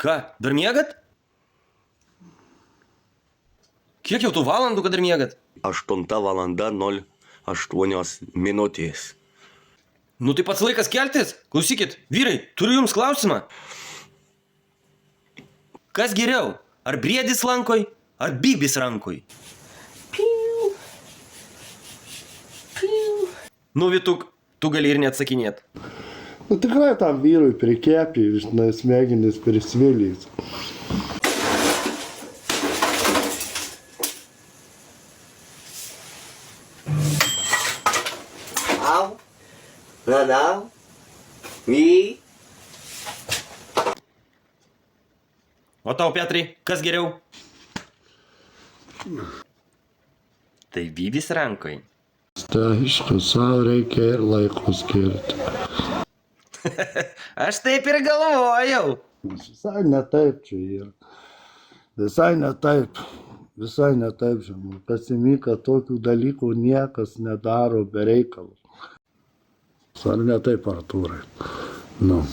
Ką, dar miegat? Kiek jau tų valandų, kad dar miegat? 8:08. Nu tai pats laikas keltis. Klausykit, vyrai, turiu jums klausimą. Kas geriau? Ar briedis lankoj, ar bybis rankoj? Nu, Vytuk, tu gali ir neatsakinėt. Nu tikrai tam vyrui prikėpė, žinai, smegenis prisvilys. Au, ranau, mi. O tau, Petrai, kas geriau? Tai bybis rankoj. Tai aišku, savo reikia ir laiko skirti. Aš taip ir galvojau. Visai ne taip čia yra. Visai ne taip. Visai ne taip, žinoma. Pasimyka tokių dalykų niekas nedaro be reikalo. Ar ne taip, Artūrai? Nu.